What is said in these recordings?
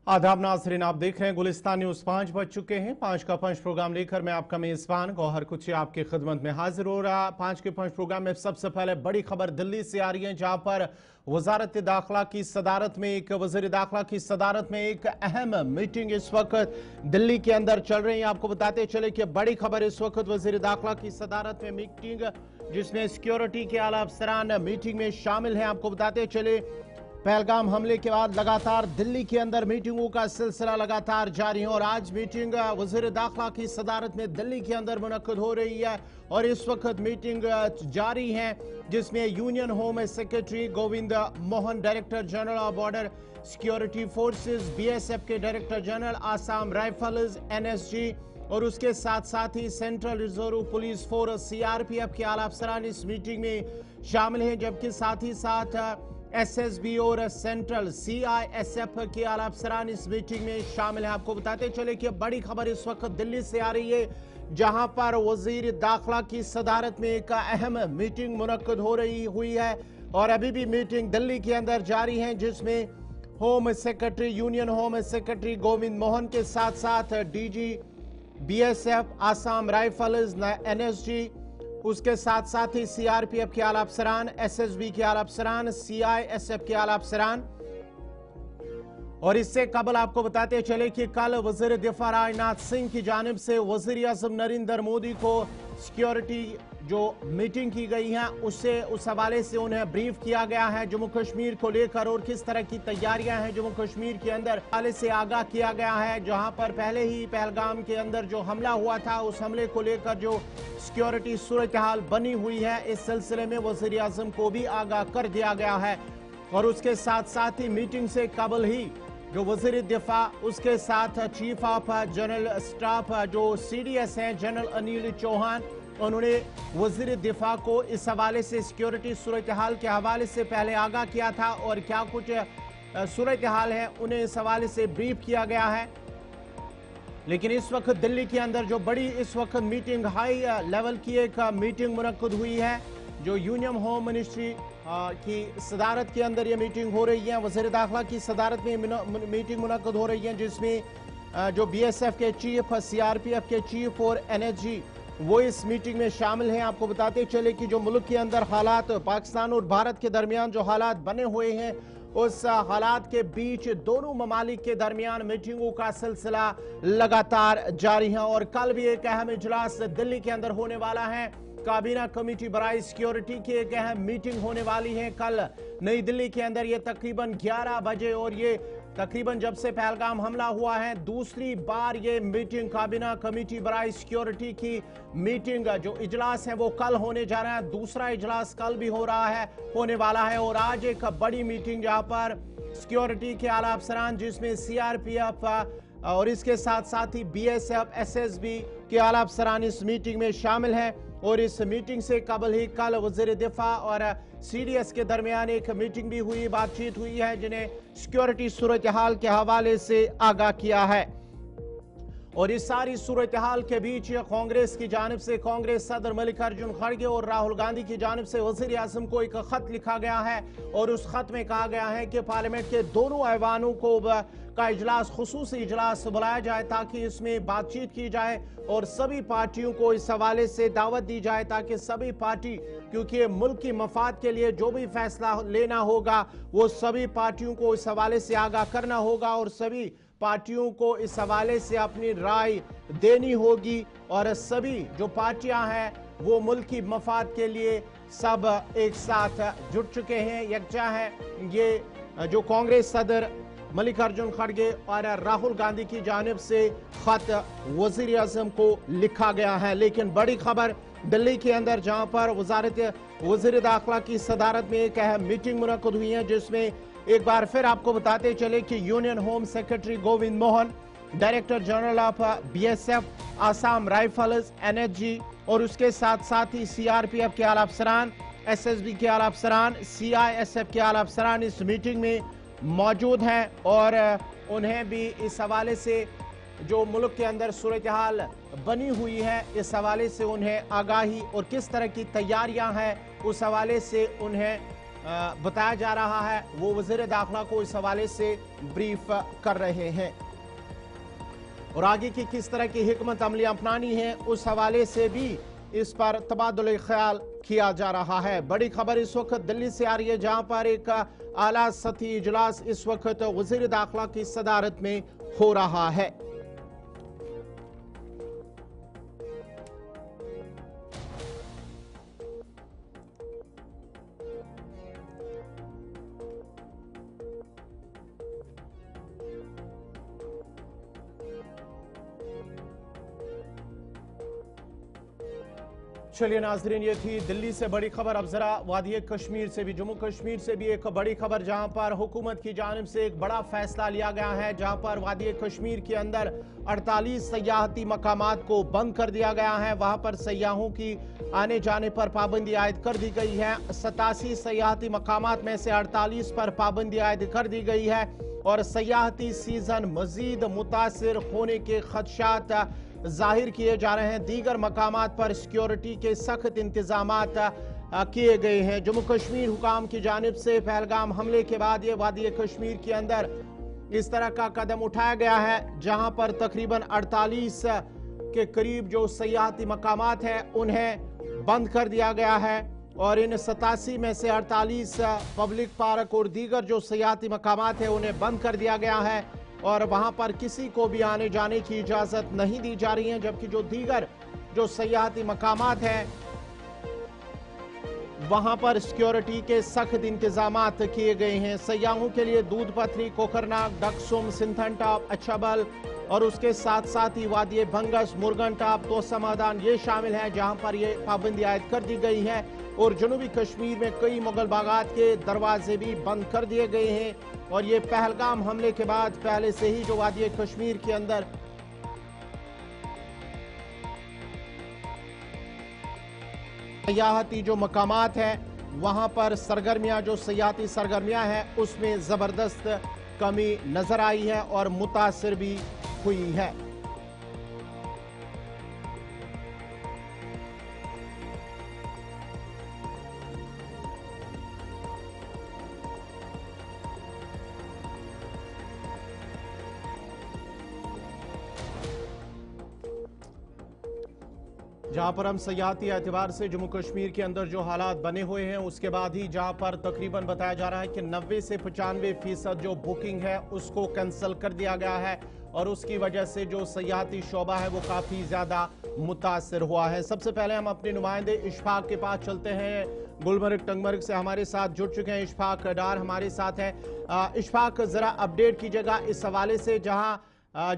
आदाब नाज़रीन, आप देख रहे हैं गुलिस्तान न्यूज। 5 बज चुके हैं। 5 का पंच प्रोग्राम लेकर मैं आपका मेजबान गौहर कुची आपकी खिदमत में हाजिर हो रहा। 5 के पंच प्रोग्राम में सबसे पहले बड़ी खबर दिल्ली से आ रही है, जहां पर वजारत दाखिला की सदारत में वज़ीर दाखिला की सदारत में एक अहम मीटिंग इस वक्त दिल्ली के अंदर चल रही है। आपको बताते चले कि बड़ी खबर इस वक्त वज़ीर दाखिला की सदारत में मीटिंग, जिसमें सिक्योरिटी के आला अफसरान मीटिंग में शामिल हैं। आपको बताते चले पहलगाम हमले के बाद लगातार दिल्ली के अंदर मीटिंगों का सिलसिला लगातार जारी है और आज मीटिंग वज़ीर दाखिला की सदारत में दिल्ली के अंदर मुनक्किद हो रही है और इस वक्त मीटिंग जारी है, जिसमें union home secretary Govind Mohan, director general of border security forces BSF के director general, Assam rifles NSG और उसके साथ साथ ही central reserve police force CRPF के आला अफसरान इस मीटिंग में शामिल हैं, जबकि साथ ही साथ SSB और सेंट्रल CISF के आला अफसरान इस मीटिंग में शामिल हैं। आपको बताते चले कि बड़ी खबर इस वक्त दिल्ली से आ रही है, जहां पर वजीर दाखिला की सदारत में एक अहम मीटिंग मुनक्किद हो रही हुई है और अभी भी मीटिंग दिल्ली के अंदर जारी है, जिसमें home secretary, union home secretary Govind Mohan के साथ साथ DG BSF, Assam rifles, NSG, उसके साथ साथ ही CRPF के आला अफसरान, SSB के आला अफसरान, CISF के आला अफसरान। और इससे कबल आपको बताते चले कि कल वजीर दिफा राजनाथ सिंह की जानिब से वजीर आज़म नरेंद्र मोदी को सिक्योरिटी जो मीटिंग की गई है उससे उस हवाले से उन्हें ब्रीफ किया गया है जम्मू कश्मीर को लेकर और किस तरह की तैयारियां हैं जम्मू कश्मीर के अंदर हवाले से आगाह किया गया है। जहां पर पहले ही पहलगाम के अंदर जो हमला हुआ था, उस हमले को लेकर जो सिक्योरिटी सूरत हाल बनी हुई है, इस सिलसिले में वजीर आज़म को भी आगाह कर दिया गया है। और उसके साथ साथ ही मीटिंग से कबल ही जो वजीर दिफा, उसके साथ चीफ ऑफ जनरल स्टाफ जो CDS हैं जनरल अनिल चौहान, उन्होंने वजीर दिफा को इस हवाले से सिक्योरिटी सूरत हाल के हवाले से पहले आगाह किया था और क्या कुछ सूरत हाल है उन्हें इस हवाले से ब्रीफ किया गया है। लेकिन इस वक्त दिल्ली के अंदर जो बड़ी इस वक्त मीटिंग, हाई लेवल की एक मीटिंग मुनक्किद हुई है, जो यूनियन होम मिनिस्ट्री की सदारत के अंदर ये मीटिंग हो रही है। वज़ीर दाखिला की सदारत में मीटिंग मुनक्किद हो रही है, जिसमें जो BSF के चीफ, CRPF के चीफ और NSG वो इस मीटिंग में शामिल हैं। आपको बताते चले कि जो मुल्क के अंदर हालात, पाकिस्तान और भारत के दरमियान जो हालात बने हुए हैं, उस हालात के बीच दोनों ममालिक के दरमियान मीटिंगों का सिलसिला लगातार जारी है और कल भी एक अहम इजलास दिल्ली के अंदर होने वाला है। काबीना कमेटी बराए सिक्योरिटी की एक अहम मीटिंग होने वाली है कल नई दिल्ली के अंदर। ये तकरीबन 11 बजे और ये तकरीबन जब से पहलगाम हमला हुआ है दूसरी बार ये मीटिंग, काबीना कमेटी बराए सिक्योरिटी की मीटिंग जो इजलास है वो कल होने जा रहा है। दूसरा इजलास कल भी हो रहा है, होने वाला है और आज एक बड़ी मीटिंग जहां पर सिक्योरिटी के आला अफसरान, जिसमें CRPF और इसके साथ साथ ही BSF, SSB के आला अफसरान इस मीटिंग में शामिल हैं। और इस मीटिंग से कबल ही कल वज़ीर दिफा और CDS के दरमियान एक मीटिंग भी हुई, बातचीत हुई है, जिन्हें सिक्योरिटी सूरत हाल के हवाले से आगाह किया है। और इस सारी सूरत हाल के बीच कांग्रेस की जानिब से, कांग्रेस सदर मल्लिकार्जुन खड़गे और राहुल गांधी की जानिब से वज़ीर आज़म को एक खत लिखा गया है और उस खत में कहा गया है कि पार्लियामेंट के दोनों ऐवानों को का इजलास, खुसूसी इजलास बुलाया जाए ताकि इसमें बातचीत की जाए और सभी पार्टियों को इस हवाले से दावत दी जाए ताकि सभी पार्टी, क्योंकि मुल्क की मफाद के लिए जो भी फैसला लेना होगा वो सभी पार्टियों को इस हवाले से आगाह करना होगा और सभी पार्टियों को इस हवाले से अपनी राय देनी होगी और सभी जो पार्टियां हैं वो मुल्क की मफाद के लिए सब एक साथ जुट चुके हैं, यकजा हैं। ये जो कांग्रेस सदर मल्लिकार्जुन खड़गे और राहुल गांधी की जानिब से खत वजीर आज़म को लिखा गया है। लेकिन बड़ी खबर दिल्ली के अंदर, जहां पर वज़ीर दाखिला की सदारत में एक अहम मीटिंग मुनक्किद हुई है, जिसमें एक बार फिर आपको बताते चले कि union home secretary Govind Mohan, director general of BSF, Assam rifles, NSG और उसके साथ साथ ही CRPF के आला अफसरान, SSB के आला अफसरान, CISF के आला अफसरान इस मीटिंग में मौजूद हैं और उन्हें भी इस हवाले से जो मुल्क के अंदर सूरत हाल बनी हुई है, इस हवाले से उन्हें आगाही और किस तरह की तैयारियां हैं उस हवाले से उन्हें बताया जा रहा है, वो वज़ीर दाखिला को इस हवाले से ब्रीफ कर रहे हैं। और आगे की किस तरह की हिकमत अमली अपनानी है, उस हवाले से भी इस पर तबादुल ख्याल किया जा रहा है। बड़ी खबर इस वक्त दिल्ली से आ रही है, जहां पर एक आला सतही इजलास इस वक्त वज़ीर दाखिला की सदारत में हो रहा है। चलिए नाजरीन, ये थी दिल्ली से बड़ी खबर। अब जरा वादी कश्मीर से भी, जम्मू कश्मीर से भी एक बड़ी खबर, जहां पर हुकूमत की जानिब से एक बड़ा फैसला लिया गया है, जहां पर वादी कश्मीर के अंदर 48 सयाहती मकामात को बंद कर दिया गया है। वहां पर सयाहों की आने जाने पर पाबंदी आयद कर दी गई है। 87 सयाहती मकामात में से 48 पर पाबंदी आयद कर दी गई है और सयाहती सीजन मजीद मुतासिर होने के खदशात जाहिर किए जा रहे हैं। दीगर मकामात पर सिक्योरिटी के सख्त इंतजामात किए गए हैं। जम्मू कश्मीर हुकाम की जानिब से पहलगाम हमले के बाद ये वादी कश्मीर के अंदर इस तरह का कदम उठाया गया है, जहां पर तकरीबन 48 के करीब जो सयाहती मकामात हैं उन्हें बंद कर दिया गया है और इन 87 में से 48 पब्लिक पार्क और दीगर जो सयाहती मकामात हैं उन्हें बंद कर दिया गया है और वहां पर किसी को भी आने जाने की इजाजत नहीं दी जा रही है। जबकि जो दीगर जो सयाहती मकामात हैं वहां पर सिक्योरिटी के सख्त इंतजामात किए गए हैं। सयाहों के लिए दूध पथरी, कोकरनाग, डकसुम, सिंथन टॉप, अछबल और उसके साथ साथ ही वादी भंगस, मुर्गन टॉप, तोसा मैदान ये शामिल हैं, जहां पर ये पाबंदी आयद कर दी गई है। और जनूबी कश्मीर में कई मुगल बागात के दरवाजे भी बंद कर दिए गए हैं और ये पहलगाम हमले के बाद पहले से ही जो वादी कश्मीर के अंदर सयाहती जो मकामात हैं वहां पर सरगर्मियां, जो सयाहती सरगर्मियां हैं उसमें ज़बरदस्त कमी नजर आई है और मुतासिर भी हुई है। जहां पर हम सयाहती एतबार से जम्मू कश्मीर के अंदर जो हालात बने हुए हैं उसके बाद ही जहां पर तकरीबन बताया जा रहा है कि 90 से 95% जो बुकिंग है उसको कैंसिल कर दिया गया है और उसकी वजह से जो सयाहती शोबा है वो काफ़ी ज़्यादा मुतासर हुआ है। सबसे पहले हम अपने नुमाइंदे इशफाक के पास चलते हैं। गुलमर्ग टंगमर्ग से हमारे साथ जुड़ चुके हैं इशफाक डार हमारे साथ है। इशफाक, ज़रा अपडेट कीजिएगा इस हवाले से, जहां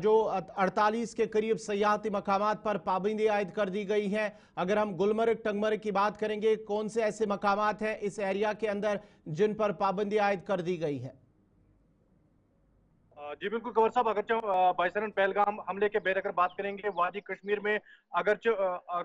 जो 48 के करीब सयाहती मकामात पर पाबंदी आयद कर दी गई है। अगर हम गुलमर्ग टंगमर्ग की बात करेंगे, कौन से ऐसे मकामात हैं इस एरिया के अंदर जिन पर पाबंदी आयद कर दी गई है? जी बिल्कुल कवर साहब, अगरचे बाईसरन पहलगाम हमले के बेर अगर बात करेंगे, वादी कश्मीर में अगरचे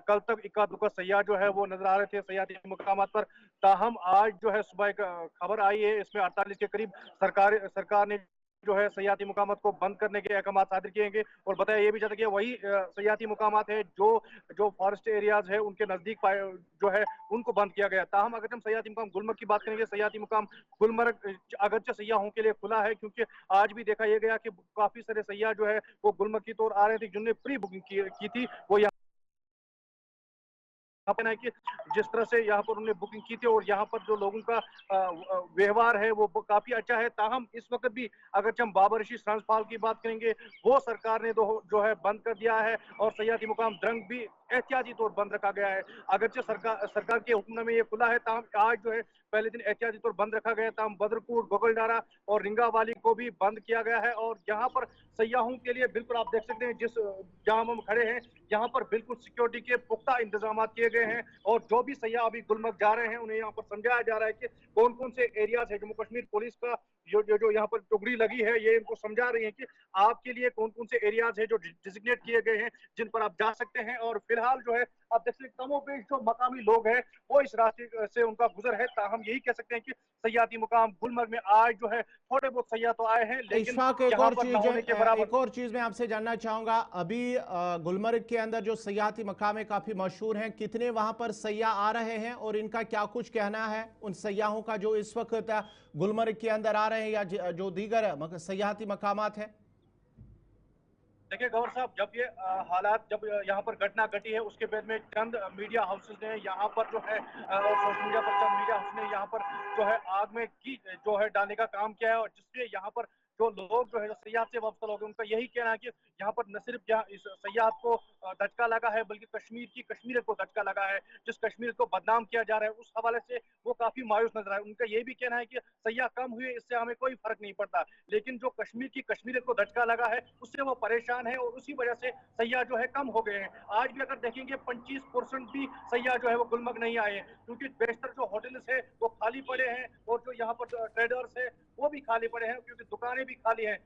कल तक इक्का दुक्का सयाह जो है वो नजर आ रहे थे सयाहती मुकामात पर, ताहम आज जो है सुबह एक खबर आई है, इसमें 48 के करीब सरकार ने जो है सयाहती मुकामात को बंद करने के अहकाम सादिर किएंगे और बताया ये भी जाता है कि वही सयाहती मुकामात है जो जो फॉरेस्ट एरियाज है उनके नजदीक जो है उनको बंद किया गया। ताहम अगर हम सयाहती मुकाम गुलमर्ग की बात करेंगे, सयाहती मुकाम गुलमर्ग अगरचे सयाहों के लिए खुला है, क्योंकि आज भी देखा यह गया कि काफी सारे सयाह जो है वो गुलमर्ग की तौर आ रहे थे जिन्होंने प्री बुकिंग की थी, वो है कि जिस तरह से यहाँ पर उन्होंने बुकिंग की थी और यहाँ पर जो लोगों का व्यवहार है वो काफी अच्छा है। ताहम इस वक्त भी अगर हम बाबरशी ट्रांसफाल की बात करेंगे, वो सरकार ने जो है बंद कर दिया है और सयाहती मुकाम द्रंग भी एहतियाती तौर बंद रखा गया है। अगरचे सरकार के हुक्म में ये खुला है, ताहम आज जो है पहले दिन एहतियाती तौर बंद रखा गया, ताहम बदरकोट, गोगलडारा और रिंगावाली को भी बंद किया गया है। और यहाँ पर सयाहों के लिए बिल्कुल आप देख सकते हैं, जहां हम खड़े हैं यहाँ पर बिल्कुल सिक्योरिटी के पुख्ता इंतजाम किए गए हैं और जो भी सयाह अभी गुलमर्ग जा रहे हैं उन्हें यहाँ पर समझाया जा रहा है कि कौन कौन से एरियाज है। जम्मू कश्मीर पुलिस का जो यहाँ पर टुकड़ी लगी है ये इनको समझा रही है कि आपके लिए कौन कौन से एरियाज है जो डिजिग्नेट किए गए हैं जिन पर आप जा सकते हैं। और फिलहाल फिलहाल जो है आप देख सकते हैं कमोबेश जो मकामी लोग हैं वो इस रास्ते से उनका गुजर है। ताहम यही कह सकते हैं कि सयाहती मुकाम गुलमर्ग में आज जो है थोड़े बहुत सयाह तो आए हैं, लेकिन इशफाक, यहाँ पर न होने के बराबर। एक और चीज मैं आपसे जानना चाहूंगा। अभी गुलमर्ग के अंदर जो सयाहती मकाम है काफी मशहूर हैं, कितने वहां पर सयाह आ रहे हैं और इनका क्या कुछ कहना है उन सयाहों का जो इस वक्त गुलमर्ग के अंदर आ रहे हैं या जो दीगर सयाहती मकामात है? देखिए गौर साहब, जब ये हालात जब यहाँ पर घटना घटी है उसके बाद में चंद मीडिया हाउसेज ने यहाँ पर जो है और सोशल मीडिया पर चंद मीडिया हाउस ने यहाँ पर जो है आग में की जो है डालने का काम किया है, और जिससे यहाँ पर जो लोग जो है जो सयाहत से वाबस्ता लोग हैं उनका यही कहना है कि यहाँ पर न सिर्फ यहाँ इस सयाहत को धक्का लगा है बल्कि कश्मीर की कश्मीरियत को धक्का लगा है, जिस कश्मीर को बदनाम किया जा रहा है उस हवाले से वो काफी मायूस नजर आए। उनका ये भी कहना है कि सयाह कम हुए इससे हमें कोई फर्क नहीं पड़ता, लेकिन जो कश्मीर की कश्मीरियत को धक्का लगा है उससे वो परेशान है और उसी वजह से सयाह जो है कम हो गए हैं। आज भी अगर देखेंगे 25% भी सयाह जो है वो गुलमर्ग नहीं आए हैं, क्योंकि बेशतर जो होटल्स है वो खाली पड़े हैं और जो यहाँ पर ट्रेडर्स है वो भी खाली पड़े हैं, क्योंकि दुकानें भी खाली हैं।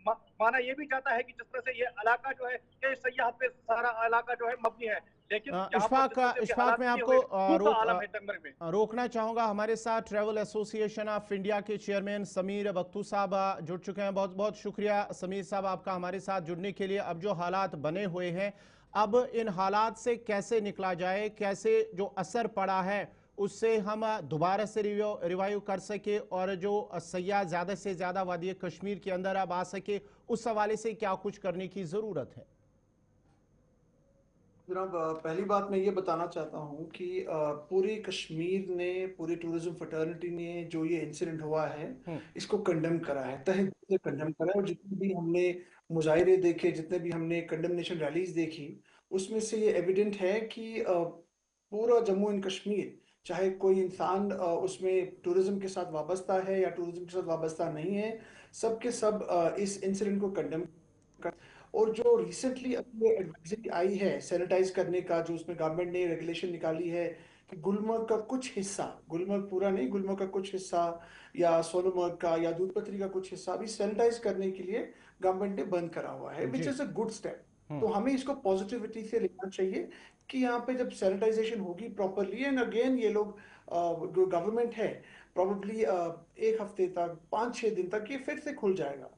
माना ये भी जाता है कि जिस तरह से ये इलाका जो है कि सयाहत पे सारा इलाका जो है मबनी है, लेकिन यहाँ पर जिस तरह से इशफाक, मैं हालात आपको खूब का आलम है टंगमर्ग में। रोकना चाहूंगा। हमारे साथ ट्रैवल एसोसिएशन ऑफ इंडिया के चेयरमैन समीर बख्तू साहब जुड़ चुके हैं। बहुत बहुत शुक्रिया समीर साहब आपका हमारे साथ जुड़ने के लिए। अब जो हालात बने हुए हैं, अब इन हालात से कैसे निकला जाए, कैसे जो असर पड़ा है उससे हम दोबारा से रिवाइव कर सके और जो सयाह ज़्यादा से ज़्यादा वादी कश्मीर के अंदर अब आ सके, उस हवाले से क्या कुछ करने की ज़रूरत है? जनाब, पहली बात मैं ये बताना चाहता हूँ कि पूरी कश्मीर ने, पूरी टूरिज्म फैटर्निटी ने जो ये इंसिडेंट हुआ है इसको कंडेम करा है, तहे दिल से कंडेम करा है। और जितने भी हमने मुजाहिरे देखे, जितने भी हमने कंडेमनेशन रैलीज देखी, उसमें से ये एविडेंट है कि पूरा जम्मू एंड कश्मीर, चाहे कोई इंसान उसमें टूरिज्म के साथ वाबस्ता है या टूरिज्म के साथ वाबस्ता नहीं है, सब के सब इस इंसिडेंट को कंडेम। और जो रिसेंटली अपनी एडवाइजरी आई है सैनिटाइज करने का, जो उसमें गवर्नमेंट ने रेगुलेशन निकाली है कि गुलमर्ग का कुछ हिस्सा, गुलमर्ग पूरा नहीं, गुलमर्ग का कुछ हिस्सा या सोनमर्ग का या दूधपत्री का कुछ हिस्सा भी सैनिटाइज करने के लिए गवर्नमेंट ने बंद करा हुआ है, which is a good step. तो हमें इसको पॉजिटिविटी से लेना चाहिए कि यहाँ पे जब सैनिटाइजेशन होगी प्रॉपरली, एंड अगेन ये लोग जो गवर्नमेंट है प्रॉबेबली एक हफ्ते तक, 5-6 दिन तक ये फिर से खुल जाएगा।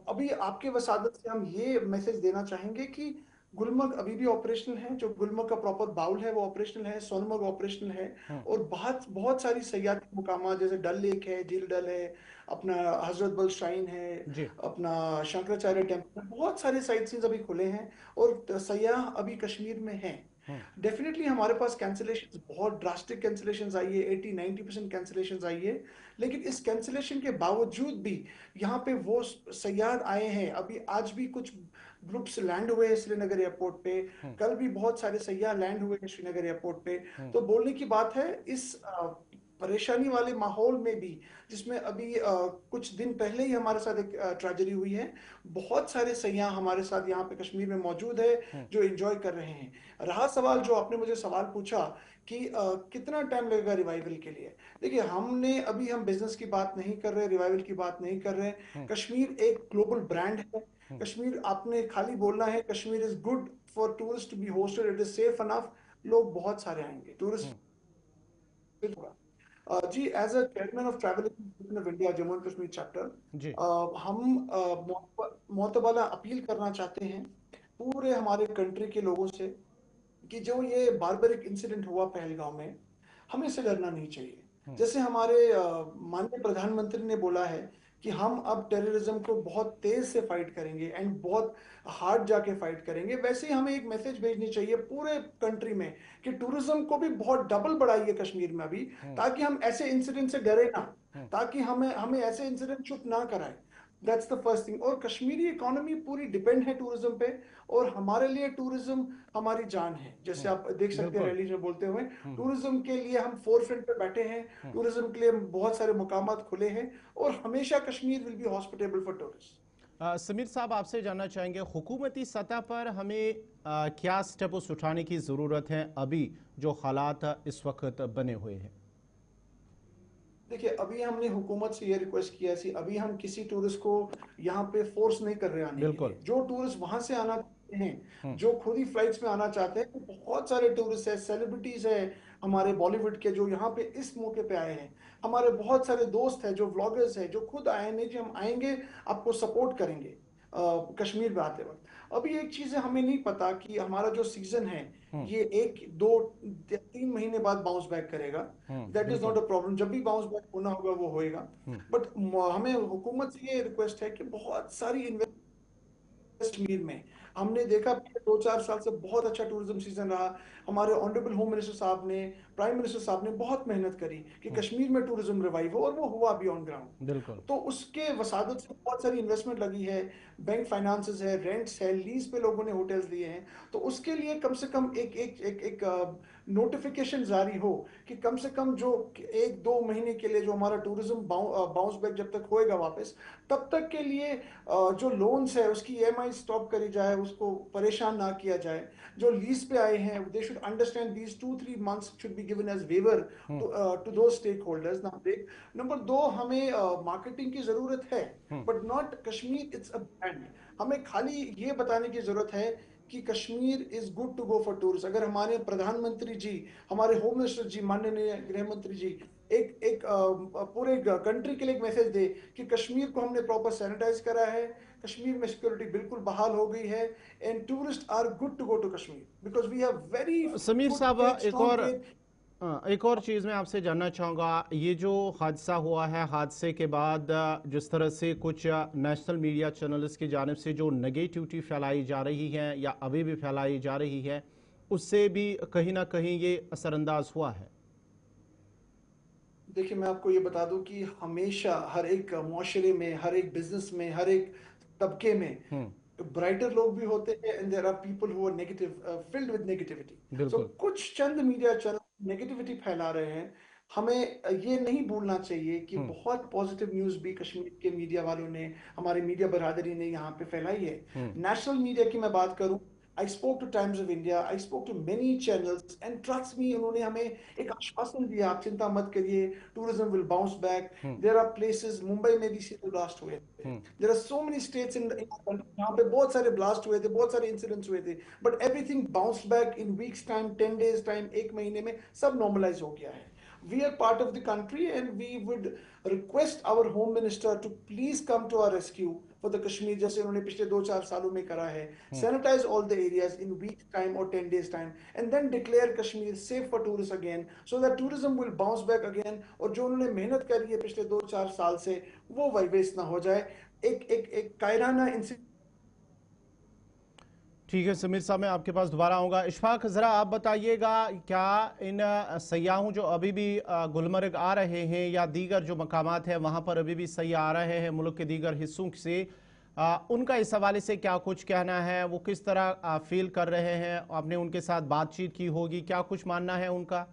अभी आपके वसादत से हम ये मैसेज देना चाहेंगे कि गुलमर्ग अभी भी ऑपरेशनल है, जो गुलमर्ग का प्रॉपर बाउल है वो ऑपरेशनल है, सोनमर्ग ऑपरेशनल है, और बहुत बहुत सारी सयाहती मुकामात जैसे डल लेक है, झील डल है, अपना हजरत बल श्राइन है, अपना शंकराचार्य टेम्पल, बहुत सारे साइट सीन्स अभी खुले हैं और सयाह अभी कश्मीर में हैं। डेफिनेटली हमारे पास कैंसिलेशन, बहुत ड्रास्टिक कैंसिलेशन आई है, 80-90% कैंसिलेशन आई है, लेकिन इस कैंसिलेशन के बावजूद भी यहाँ पे वो सयाह आए हैं। अभी आज भी कुछ ग्रुप्स लैंड हुए हैं श्रीनगर एयरपोर्ट पे, कल भी बहुत सारे सयाह लैंड हुए हैं श्रीनगर एयरपोर्ट पे। तो बोलने की बात है, इस परेशानी वाले माहौल में भी, जिसमें अभी कुछ दिन पहले ही हमारे साथ एक ट्रेजेडी हुई है, बहुत सारे सयाह हमारे साथ यहाँ पे कश्मीर में मौजूद है जो एंजॉय कर रहे हैं। रहा सवाल जो आपने मुझे सवाल पूछा कि कितना टाइम लगेगा रिवाइवल के लिए, देखिए हम बिजनेस की बात नहीं कर रहे, रिवाइवल की बात नहीं कर रहे। कश्मीर एक ग्लोबल ब्रांड है। कश्मीर, आपने खाली बोलना है Kashmir is good for tourist to be hosted, it is safe enough, लोग बहुत सारे आएंगे टूरिस्ट। जी, as a chairman of travel association of India Jammu and Kashmir chapter, हम मोतबाला अपील करना चाहते हैं पूरे हमारे कंट्री के लोगों से कि जो ये बारबरिक इंसिडेंट हुआ पहलगांव में, हमें इससे डरना नहीं चाहिए। जैसे हमारे माननीय प्रधानमंत्री ने बोला है कि हम अब टेररिज्म को बहुत तेज से फाइट करेंगे एंड बहुत हार्ड जाके फाइट करेंगे, वैसे ही हमें एक मैसेज भेजनी चाहिए पूरे कंट्री में कि टूरिज्म को भी बहुत डबल बढ़ाइए कश्मीर में अभी, ताकि हम ऐसे इंसिडेंट से डरे ना, ताकि हमें ऐसे इंसिडेंट चुप ना कराए। That's the first thing. और कश्मीरी इकोनॉमी पूरी डिपेंड है टूरिज्म पे, और हमारे लिए टूरिज्म हमारी जान है। जैसे आप देख सकते हैं रैली में बोलते हुए, टूरिज्म के लिए हम फोरफ्रंट पे बैठे हैं, टूरिज्म के लिए बहुत सारे मुकामात खुले हैं, और हमेशा Kashmir will be hospitable for tourist. Sameer साहब, आपसे जानना चाहेंगे, हुकूमती सतह पर हमें क्या स्टेप्स उठाने की ज़रूरत है अभी जो हालात इस वक्त बने हुए हैं? देखिए, अभी हमने हुकूमत से ये रिक्वेस्ट किया है, अभी हम किसी टूरिस्ट को यहाँ पे फोर्स नहीं कर रहे आने के लिए। जो टूरिस्ट वहां से आना हैं जो खुद ही फ्लाइट्स में आना चाहते हैं। तो बहुत सारे टूरिस्ट हैं, सेलिब्रिटीज हैं हमारे बॉलीवुड के जो यहाँ पे इस मौके पे आए हैं। हमारे बहुत सारे दोस्त हैं जो व्लॉगर्स हैं जो खुद आए हैं कि हम आएंगे, आपको सपोर्ट करेंगे कश्मीर में आते वक्त। अभी एक चीज है, हमें नहीं पता कि हमारा जो सीजन है ये 1 2 3 महीने बाद बाउंस बैक करेगा। That is not a problem, जब भी बाउंस बैक होना होगा वो होएगा। बट हमें हुकूमत से ये रिक्वेस्ट है कि बहुत सारी कश्मीर में हमने देखा पिछले 2 4 साल से बहुत अच्छा टूरिज्म सीजन रहा। हमारे ऑनरेबल होम मिनिस्टर साहब ने, प्राइम मिनिस्टर साहब ने बहुत मेहनत करी कि कश्मीर में टूरिज्म रिवाइव हो, और वो हुआ भी ऑन ग्राउंड। बिल्कुल। तो उसके वसादत से बहुत सारी इन्वेस्टमेंट लगी है, बैंक फाइनेंसेस है, रेंट्स है, लीज पे लोगों ने होटल्स लिए हैं। तो उसके लिए कम से कम एक एक एक एक नोटिफिकेशन जारी हो कि कम से कम जो 1 2 महीने के लिए जो हमारा टूरिज्म बाउंस बैक जब तक होएगा वापस, तब तक के लिए जो लोन्स है उसकी ईएमआई स्टॉप करी जाए, उसको परेशान ना किया जाए। जो लीज पे आए हैं they should understand these 2 3 months should be given as waiver to दो स्टेक होल्डर्स। नंबर 2, हमें मार्केटिंग की जरूरत है, but not Kashmir it's a brand. हमें खाली ये बताने की जरूरत है कि Kashmir is good to go for tourist. अगर हमारे प्रधानमंत्री जी, हमारे होम मिनिस्टर जी, माननीय गृह मंत्री जी एक एक पूरे कंट्री के लिए एक मैसेज दे कि कश्मीर को हमने प्रॉपर सैनिटाइज करा है, कश्मीर में सिक्योरिटी बिल्कुल बहाल हो गई है, and tourist are good to go to Kashmir because we have very Sameer good साहब, फेथ, स्ट्रॉन्ग फेथ। एक और चीज़ मैं आपसे जानना चाहूँगा, ये जो हादसा हुआ है, हादसे के बाद जिस तरह से कुछ नेशनल मीडिया चैनल्स की जानिब से जो नेगेटिविटी फैलाई जा रही है या अभी भी फैलाई जा रही है, उससे भी कहीं ना कहीं ये असरअंदाज हुआ है। देखिए, मैं आपको ये बता दूं कि हमेशा हर एक मुआशरे में, हर एक बिजनेस में, हर एक तबके में ब्राइटर लोग भी होते हैं, and there are people who are negative, filled with negativity. So बिल्कुल। कुछ चंद मीडिया चैनल नेगेटिविटी फैला रहे हैं। हमें ये नहीं भूलना चाहिए कि बहुत पॉजिटिव न्यूज भी कश्मीर के मीडिया वालों ने, हमारे मीडिया बरादरी ने यहाँ पे फैलाई है। नेशनल मीडिया की मैं बात करूं, I spoke to Times of India, I spoke to many channels, and trust me, उन्होंने हमें एक आश्वासन दिया, आप चिंता मत करिए, tourism will bounce back. There are places, Mumbai में भी सीधे ब्लास्ट हुए थे। There are so many states in our country जहाँ पे बहुत सारे ब्लास्ट हुए थे, बहुत सारे इंसिडेंट्स हुए थे, but everything bounced back in weeks time, 10 days time, 1 महीने में सब normalize हो गया है। We are part of the country, and we would request our home minister to please come to our rescue for the Kashmir, जैसे उन्होंने पिछले 2 4 सालों में करा है। Sanitize all the areas in week time or 10 days time, and then declare Kashmir safe for tourists again, so that tourism will bounce back again। और जो उन्होंने मेहनत करी है पिछले 2 4 साल से, वो वेस्ट ना हो जाए। एक एक एक कायराना इंसिडेंट। ठीक है समीर साहब, मैं आपके पास दोबारा आऊँगा। इशफाक, ज़रा आप बताइएगा, क्या इन सयाहों जो अभी भी गुलमर्ग आ रहे हैं या दीगर जो मकामात हैं वहाँ पर अभी भी सयाह आ रहे हैं मुल्क के दीगर हिस्सों से, उनका इस हवाले से क्या कुछ कहना है, वो किस तरह फील कर रहे हैं? आपने उनके साथ बातचीत की होगी, क्या कुछ मानना है उनका?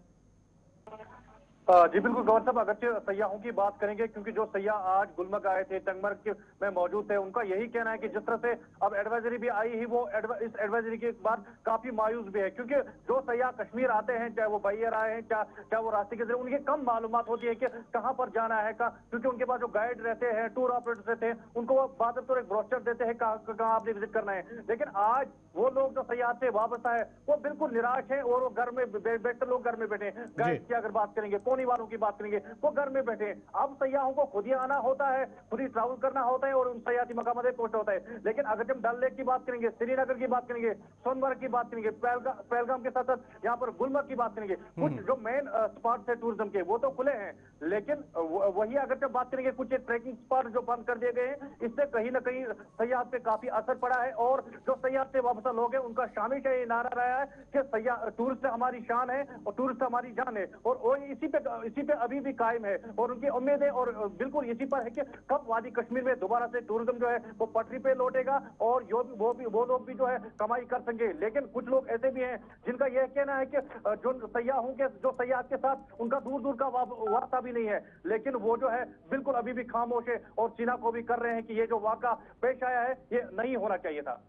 जी बिल्कुल गौर साहब, अगरचे सयाहों की बात करेंगे, क्योंकि जो सयाह आज गुलमर्ग आए थे, टंगमर्ग में मौजूद थे, उनका यही कहना है कि जिस तरह से अब एडवाइजरी भी आई ही, वो इस एडवाइजरी के बाद काफी मायूस भी है, क्योंकि जो सयाह कश्मीर आते हैं, चाहे वो बाइयर आए हैं, चाहे वो रास्ते के जरिए, उनकी कम मालूमात होती है कि कहाँ पर जाना है, क्योंकि उनके पास जो गाइड रहते हैं, टूर ऑपरेटर रहते हैं, उनको वो बाकायदा एक ब्रोशर देते हैं कहाँ आपने विजिट करना है। लेकिन आज वो लोग जो सयाह से वापस आए, वो बिल्कुल निराश है, और वो घर में बैठकर लोग घर में बैठे हैं। गाइड की अगर बात करेंगे, कोनी वालों की बात करेंगे, वो घर में बैठे हैं। अब सयाहों को खुद ही आना होता है, खुद ही ट्रैवल करना होता है, और उन सयाहती मकामात पे पहुंचना होता है। लेकिन अगर हम डल लेक की बात करेंगे, श्रीनगर की बात करेंगे, सोनमर्ग की बात करेंगे, पहलगाम के साथ साथ यहाँ पर गुलमर्ग की बात करेंगे, कुछ जो मेन स्पॉट है टूरिज्म के, वो तो खुले हैं, लेकिन वही अगर जब बात करेंगे, कुछ ट्रैकिंग स्पॉट जो बंद कर दिए गए हैं, इससे कहीं ना कहीं सयाह पे काफी असर पड़ा है। और जो सयाह से वापस लोग हैं, उनका शामिल ये नारा रहा है कि सयाह टूरिस्ट हमारी शान है और टूरिस्ट हमारी जान है, और वो इसी पे अभी भी कायम है, और उनकी उम्मीद है और बिल्कुल इसी पर है कि कब वादी कश्मीर में दोबारा से टूरिज्म जो है वो पटरी पे लौटेगा, और वो लोग भी जो है कमाई कर सकेंगे। लेकिन कुछ लोग ऐसे भी हैं जिनका यह कहना है कि जो सयाह के साथ उनका दूर दूर का वास्ता भी नहीं है, लेकिन वो जो है बिल्कुल अभी भी खामोश है, और सीना को भी कर रहे हैं कि ये जो वाक़ा पेश आया है ये नहीं होना चाहिए था।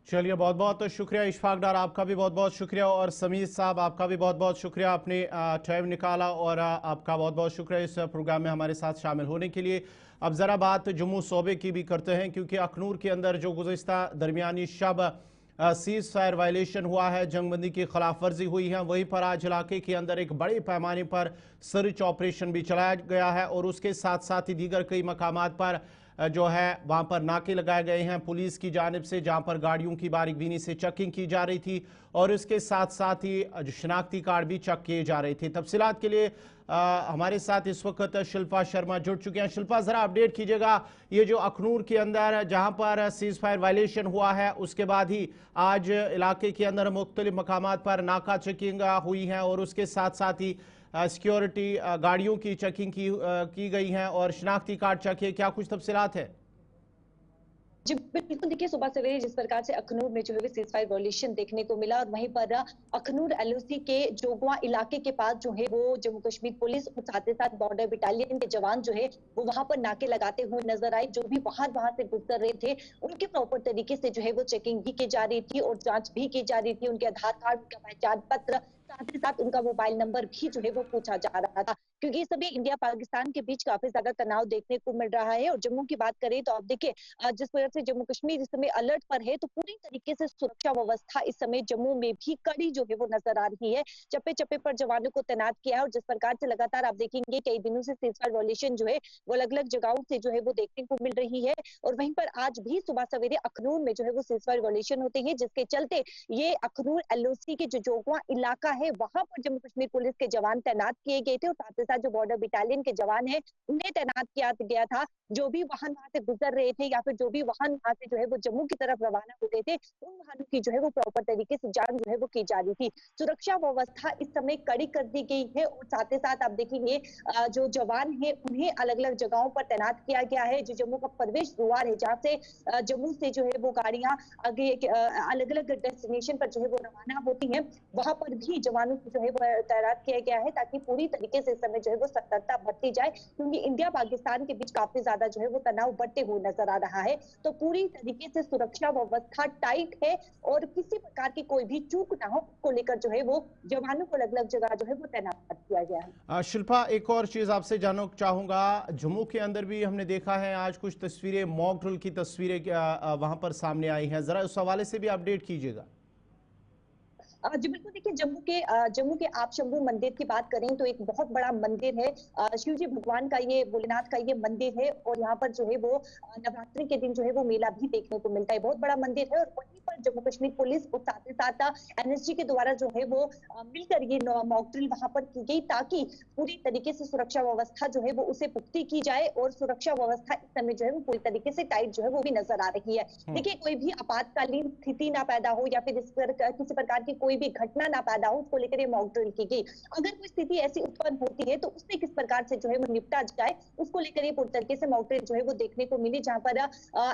चलिए, बहुत बहुत शुक्रिया इशफाक डार, आपका भी बहुत बहुत शुक्रिया, और समीर साहब आपका भी बहुत बहुत शुक्रिया, आपने टाइम निकाला, और आपका बहुत बहुत शुक्रिया इस प्रोग्राम में हमारे साथ शामिल होने के लिए। अब ज़रा बात जम्मू सूबे की भी करते हैं, क्योंकि अखनूर के अंदर जो गुज़िश्ता दरमियानी शब सीज़ फायर वायलेशन हुआ है, जंगबंदी की खिलाफ वर्जी हुई है, वहीं पर आज इलाके के अंदर एक बड़े पैमाने पर सर्च ऑपरेशन भी चलाया गया है, और उसके साथ साथ ही दीगर कई मकामात पर जो है वहाँ पर नाके लगाए गए हैं पुलिस की जानिब से, जहाँ पर गाड़ियों की बारीकबीनी से चेकिंग की जा रही थी, और इसके साथ साथ ही जो शनाख्ती कार्ड भी चेक किए जा रहे थे। तफसीलात के लिए हमारे साथ इस वक्त शिल्पा शर्मा जुड़ चुके हैं। शिल्पा, ज़रा अपडेट कीजिएगा, ये जो अखनूर के अंदर जहाँ पर सीज़ फायर वायलेशन हुआ है, उसके बाद ही आज इलाके के अंदर मुख्तलिफ मकामात पर नाका चेकिंग हुई है, और उसके साथ साथ ही सिक्योरिटी गाड़ियों की चेकिंग की गई है, और शनाख्ती कार्ड चेक है, क्या कुछ तफसीलात है? जी बिल्कुल, देखिए सुबह सवेरे जिस प्रकार से अखनूर में जो है सीज फायर वायलेशन देखने को मिला, और वहीं पर अखनूर एलओसी के जोगवा इलाके के पास जो है वो जम्मू कश्मीर पुलिस और साथ ही साथ बॉर्डर बटालियन के जवान जो है वो वहां पर नाके लगाते हुए नजर आए। जो भी वहां से गुजर रहे थे उनके प्रॉपर तरीके से जो है वो चेकिंग भी की जा रही थी और जांच भी की जा रही थी। उनके आधार कार्ड, उनका पहचान पत्र, साथ ही साथ उनका मोबाइल नंबर भी जो है वो पूछा जा रहा था, क्योंकि इस सभी इंडिया पाकिस्तान के बीच काफी ज्यादा तनाव देखने को मिल रहा है। और जम्मू की बात करें तो आप देखिए, जिस वजह से जम्मू कश्मीर इस समय अलर्ट पर है, तो पूरी तरीके से सुरक्षा व्यवस्था इस समय जम्मू में भी कड़ी जो है वो नजर आ रही है। चप्पे चप्पे पर जवानों को तैनात किया है, और जिस प्रकार से लगातार आप देखेंगे कई दिनों से सीज फायर वायलेशन जो है वो अलग अलग जगहों से जो है वो देखने को मिल रही है। और वहीं पर आज भी सुबह सवेरे अखनूर में जो है वो सीज फायर वायलेशन होते हैं, जिसके चलते ये अखनूर एलओसी के जो जोगवा इलाका है वहां पर जम्मू कश्मीर पुलिस के जवान तैनात किए गए थे, और साथ ही साथ जो बॉर्डर बटालियन के जवान है उन्हें तैनात किया गया था। जो भी वाहन वहां से गुजर रहे थे या फिर जो भी वाहन वहां से जो है वो जम्मू की तरफ रवाना हो रहे थे, उन वाहनों की जो है वो प्रॉपर तरीके से जांच जो है वो की जा रही थी। सुरक्षा व्यवस्था इस समय कड़ी कर दी गई है, और साथ ही साथ आप देखेंगे जो जवान है उन्हें अलग अलग जगहों पर तैनात किया गया है। जो जम्मू का प्रवेश द्वार है, जहाँ से जम्मू से जो है वो गाड़ियां आगे अलग अलग डेस्टिनेशन पर जो है वो रवाना होती है, वहां पर भी जवानों को जो है वो तैनात किया गया है, ताकि पूरी तरीके से इस समय जो है वो सतर्कता बरती जाए, क्योंकि इंडिया पाकिस्तान के बीच काफी ज्यादा जो है वो तनाव बढ़ते हुए नजर आ रहा है। तो पूरी तरीके से सुरक्षा व्यवस्था टाइट है, और किसी प्रकार की कोई भी चूक ना हो को लेकर जो है वो जवानों को अलग अलग जगह जो है वो तैनात किया गया है। शिल्पा, एक और चीज आपसे जानना चाहूंगा, जम्मू के अंदर भी हमने देखा है आज कुछ तस्वीरें, मॉक ड्रिल की तस्वीरें वहां पर सामने आई हैं, जरा उस हवाले से भी अपडेट कीजिएगा। जी बिल्कुल, देखिए जम्मू के आप शंभू मंदिर की बात करें तो एक बहुत बड़ा मंदिर है, शिव जी भगवान का, ये भोलेनाथ का ये मंदिर है, और यहाँ पर जो है वो नवरात्रि के दिन जो है वो मेला भी देखने को मिलता है। बहुत बड़ा मंदिर है, और वहीं पर जम्मू कश्मीर पुलिस और साथ ही साथ एनएसजी के द्वारा जो है वो मिलकर ये मॉक ड्रिल वहां पर की गई, ताकि पूरी तरीके से सुरक्षा व्यवस्था जो है वो उसे पुख्ती की जाए, और सुरक्षा व्यवस्था इस समय जो है वो पूरी तरीके से टाइट जो है वो भी नजर आ रही है। देखिए, कोई भी आपातकालीन स्थिति ना पैदा हो या फिर किसी प्रकार की कोई भी घटना ना पैदा हो, उसको लेकर ये मॉक ड्रिल की गई। अगर कोई स्थिति ऐसी उत्पन्न होती है तो उससे किस प्रकार से जो है वो निपटा जाए, उसको लेकर ये पूरी तरीके से मॉक ड्रिल जो है वो देखने को मिली। जहां पर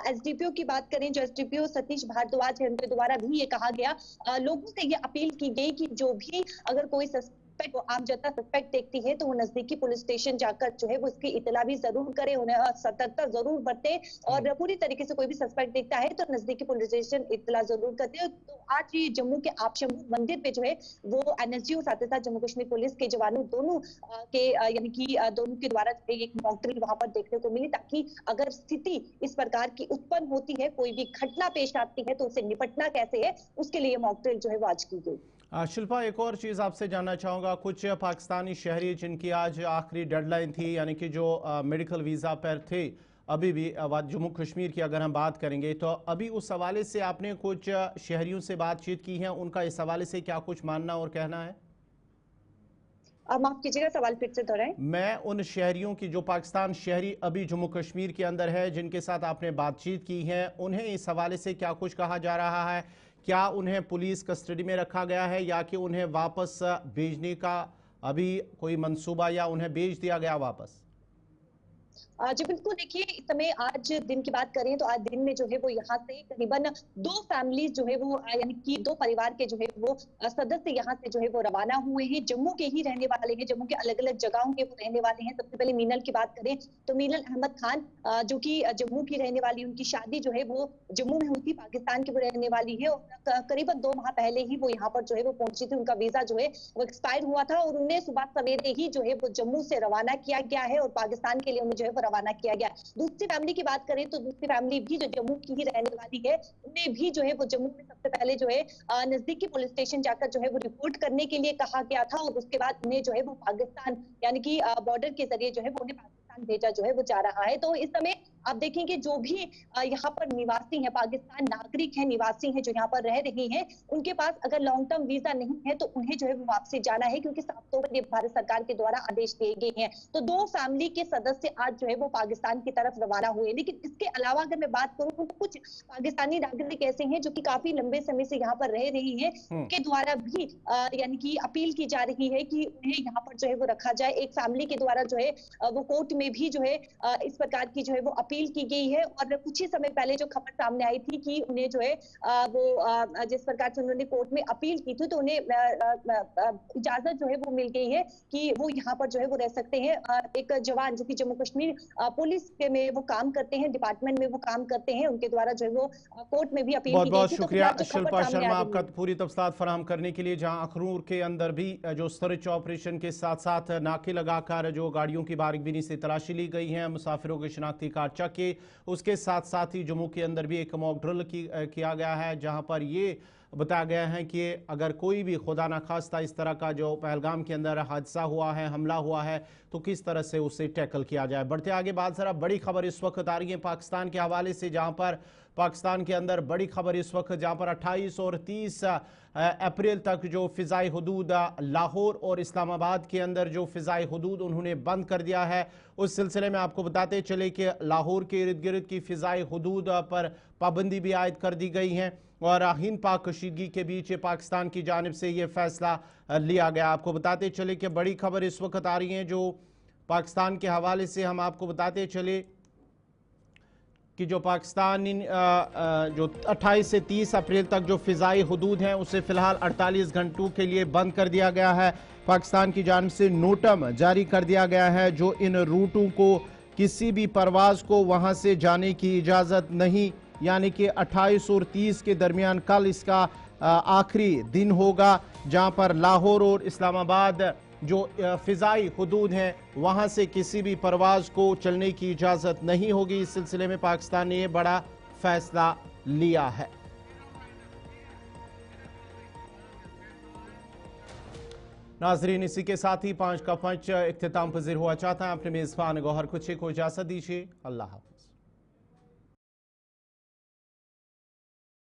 एसडीपीओ की बात करें, जो एसडीपीओ सतीश भारद्वाज है, उनके द्वारा भी ये कहा गया, लोगों से ये अपील की गई कि जो भी अगर कोई आम जनता सस्पेक्ट देखती है तो वो नजदीकी पुलिस स्टेशन जाकर जो है वो उसकी इतला भी जरूर करे, उन्हें सतर्कता जरूर बरते, और पूरी तरीके से कोई भी सस्पेक्ट देखता है तो नजदीकी पुलिस स्टेशन इतला जरूर करते। तो आज ये जम्मू के आप शंभू मंदिर पे जो है वो एनएसजी और साथ ही साथ जम्मू कश्मीर पुलिस के जवानों दोनों के यानी कि दोनों के द्वारा एक मॉक ड्रिल वहां पर देखने को मिली, ताकि अगर स्थिति इस प्रकार की उत्पन्न होती है, कोई भी घटना पेश आती है, तो उससे निपटना कैसे है, उसके लिए मॉक ड्रिल जो है वो आज की गई। शिल्पा, एक और चीज़ आपसे जानना चाहूँगा, कुछ पाकिस्तानी शहरी जिनकी आज आखिरी डेडलाइन थी, यानी कि जो मेडिकल वीज़ा पर थे, अभी भी जम्मू कश्मीर की अगर हम बात करेंगे, तो अभी उस हवाले से आपने कुछ शहरियों से बातचीत की है, उनका इस हवाले से क्या कुछ मानना और कहना है? माफ कीजिएगा, सवाल फिर से दोहराएं। मैं उन शहरियों की, जो पाकिस्तान शहरी अभी जम्मू कश्मीर के अंदर है, जिनके साथ आपने बातचीत की है, उन्हें इस हवाले से क्या कुछ कहा जा रहा है? क्या उन्हें पुलिस कस्टडी में रखा गया है, या कि उन्हें वापस भेजने का अभी कोई मंसूबा, या उन्हें भेज दिया गया वापस? जी बिल्कुल, देखिए इस समय आज दिन की बात करें तो आज दिन में जो है वो यहाँ से करीबन 2 फैमिलीज जो है वो यानी कि 2 परिवार के जो है वो सदस्य यहाँ से जो है वो रवाना हुए हैं। जम्मू के ही रहने वाले हैं, जम्मू के अलग-अलग जगहों के वो रहने वाले हैं। सबसे पहले मीनल की बात करें तो मीनल अहमद खान जो कि जम्मू की रहने वाली, उनकी शादी जो है वो जम्मू में हुई थी, पाकिस्तान की वो रहने वाली है और करीबन 2 माह पहले ही वो यहाँ पर जो है वो पहुंची थी। उनका वीजा जो है वो एक्सपायर हुआ था और उन्हें सुबह सवेरे ही जो है वो जम्मू से रवाना किया गया है और पाकिस्तान के लिए उन्हें जो है वो रवाना किया गया। दूसरी फैमिली की बात करें तो दूसरी फैमिली भी जो जम्मू की ही रहने वाली है, उन्हें भी जो है वो जम्मू में सबसे पहले जो है नजदीकी पुलिस स्टेशन जाकर जो है वो रिपोर्ट करने के लिए कहा गया था और उसके बाद उन्हें जो है वो पाकिस्तान यानी कि बॉर्डर के जरिए जो है वो उन्हें पाकिस्तान भेजा जो है वो जा रहा है। तो इस समय आप देखेंगे जो भी यहाँ पर निवासी हैं, पाकिस्तान नागरिक हैं, निवासी हैं जो यहाँ पर रह रही हैं, उनके पास अगर लॉन्ग टर्म वीजा नहीं है तो उन्हें जो है वो वापसी जाना है, क्योंकि 7 अक्टूबर ये भारत सरकार के द्वारा आदेश दिए गए हैं। तो 2 फैमिली के सदस्य आज जो है वो पाकिस्तान की तरफ रवाना हुए। लेकिन इसके अलावा अगर मैं बात करूं तो कुछ पाकिस्तानी नागरिक ऐसे हैं जो कि काफी लंबे समय से यहाँ पर रह रही है, उनके द्वारा भी यानी कि अपील की जा रही है कि उन्हें यहाँ पर जो है वो रखा जाए। एक फैमिली के द्वारा जो है वो कोर्ट में भी जो है इस प्रकार की जो है वो अपील की गई है और कुछ ही समय पहले जो खबर सामने आई थी कि उन्हें जो है वो जिस प्रकार से उन्होंने कोर्ट में अपील की थी तो उन्हें इजाजत जो है वो मिल गई है कि वो यहाँ पर जो है वो रह सकते हैं। एक जवान जो कि जम्मू कश्मीर पुलिस के में वो काम करते हैं, डिपार्टमेंट में वो काम करते हैं, उनके द्वारा जो है वो कोर्ट में भी अपील बहुत की गई बहुत थी। तो शुक्रिया जो खबर शिल्पा सामने शर्मा आ रही आपका है, पूरी तफसीलात फराहम करने के लिए। जहां अखनूर के अंदर भी जो सर्च ऑपरेशन के साथ साथ नाके लगाकर जो गाड़ियों की बारीकबीनी से तलाशी ली गई है, मुसाफिरों के शनाख्ती कार्ड चेक के, उसके साथ साथ ही जम्मू के अंदर भी एक मॉक ड्रिल किया गया है, जहां पर ये बताया गया है कि अगर कोई भी खुदा ना खास्ता इस तरह का जो पहलगाम के अंदर हादसा हुआ है, हमला हुआ है, तो किस तरह से उसे टैकल किया जाए। बढ़ते आगे बात, जरा बड़ी खबर इस वक्त आ रही है पाकिस्तान के हवाले से, जहां पर पाकिस्तान के अंदर बड़ी खबर इस वक्त, जहां पर 28 और 30 अप्रैल तक जो फ़िज़ाई हदूद लाहौर और इस्लामाबाद के अंदर जो फ़िज़ाई हदूद उन्होंने बंद कर दिया है। उस सिलसिले में आपको बताते चले कि लाहौर के इर्द गिर्द की फ़िज़ाई हदूद पर पाबंदी भी आयद कर दी गई हैं और हिंद पाक कशीदगी के बीच पाकिस्तान की जानिब से ये फैसला लिया गया। आपको बताते चले कि बड़ी खबर इस वक्त आ रही है जो पाकिस्तान के हवाले से, हम आपको बताते चले कि जो पाकिस्तान जो 28 से 30 अप्रैल तक जो फ़िज़ाई हदूद हैं उसे फ़िलहाल 48 घंटों के लिए बंद कर दिया गया है। पाकिस्तान की जानिब से नोटम जारी कर दिया गया है जो इन रूटों को किसी भी परवाज़ को वहाँ से जाने की इजाज़त नहीं, यानी कि 28 और 30 के दरमियान कल इसका आखिरी दिन होगा, जहाँ पर लाहौर और इस्लामाबाद जो फ़िज़ाई हदूद हैं वहाँ से किसी भी परवाज़ को चलने की इजाज़त नहीं होगी। इस सिलसिले में पाकिस्तान ने बड़ा फैसला लिया है। नाजरीन, इसी के साथ ही 5 का 5 इख्तिताम पज़ीर हुआ चाहता है। अपने मेज़बान गौहर कुछे को इजाज़त दीजिए। अल्लाह हाफ़िज़।